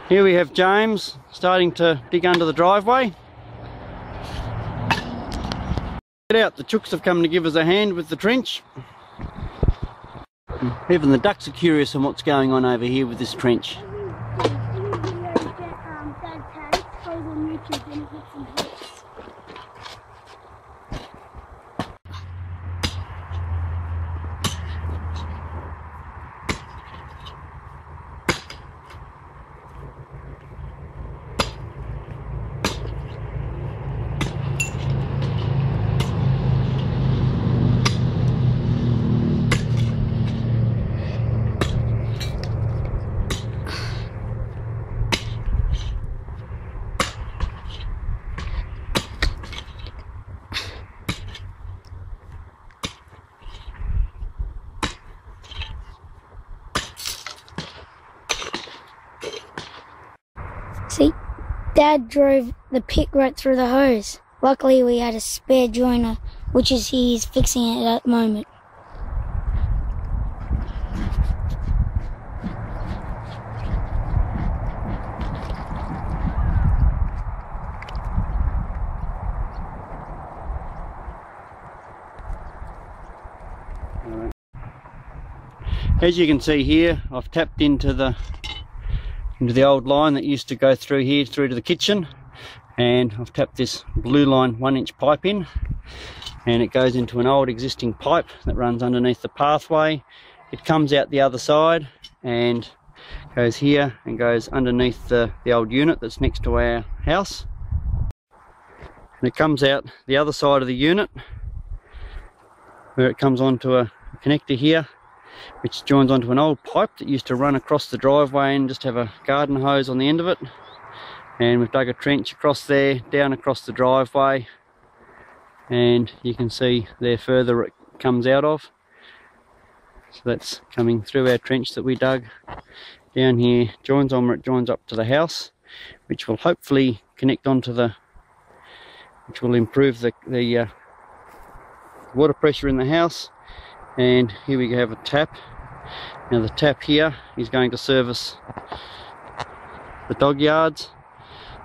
Here we have James starting to dig under the driveway. Get out, the chooks have come to give us a hand with the trench. Even the ducks are curious on what's going on over here with this trench. See, Dad drove the pick right through the hose. Luckily we had a spare joiner, which is he's fixing it at the moment. As you can see here, I've tapped into the old line that used to go through here through to the kitchen, and I've tapped this blue line 1-inch pipe in, and it goes into an old existing pipe that runs underneath the pathway. It comes out the other side and goes here and goes underneath the old unit that's next to our house, and it comes out the other side of the unit where it comes onto a connector here, which joins onto an old pipe that used to run across the driveway and just have a garden hose on the end of it. And we've dug a trench across there, down across the driveway, and you can see there further it comes out of. So that's coming through our trench that we dug down here, joins on where it joins up to the house, which will hopefully connect onto which will improve the water pressure in the house. And here we have a tap. Now the tap here is going to service the dog yards,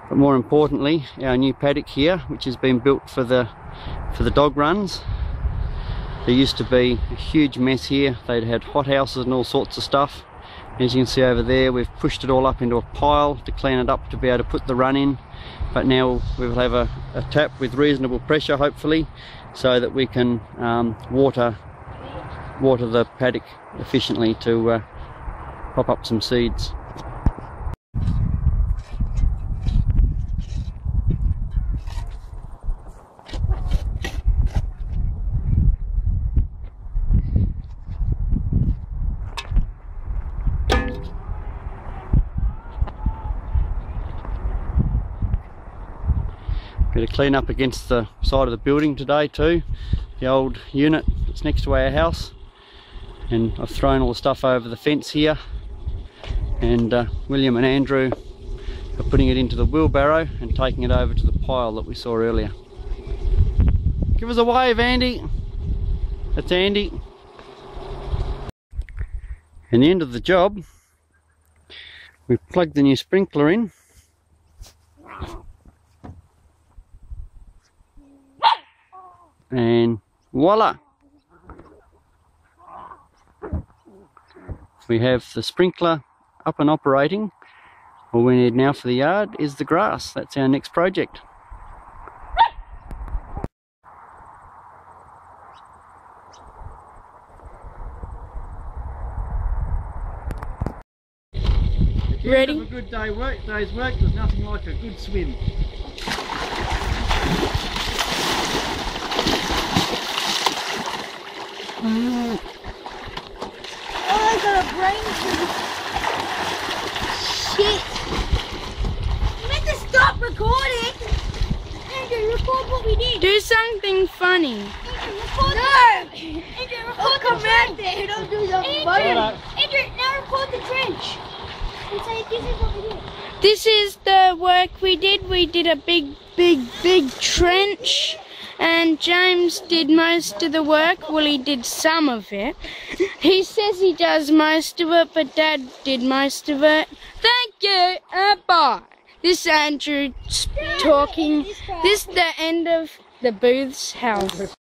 but more importantly our new paddock here, which has been built for the dog runs. There used to be a huge mess here. They'd had hothouses and all sorts of stuff. As you can see over there, we've pushed it all up into a pile to clean it up to be able to put the run in, but now we'll have a tap with reasonable pressure hopefully, so that we can water the paddock efficiently to pop up some seeds. Bit of clean up against the side of the building today too, the old unit that's next to our house. And I've thrown all the stuff over the fence here, and William and Andrew are putting it into the wheelbarrow and taking it over to the pile that we saw earlier. Give us a wave, Andy. That's Andy. And the end of the job, we've plugged the new sprinkler in. And voila! We have the sprinkler up and operating. All we need now for the yard is the grass. That's our next project. Ready? Have a good day's work. There's nothing like a good swim. I got a brain freeze. Shit. You meant to stop recording. Andrew, record what we did. Do something funny. Andrew, record Andrew, record the trench. There. Don't do something funny. Andrew, now record the trench. And say, this is what we did. This is the work we did. We did a big trench. And James did most of the work. Well, he did some of it. He says he does most of it, but Dad did most of it. Thank you. This Andrew talking. This is the end of the Booth's house.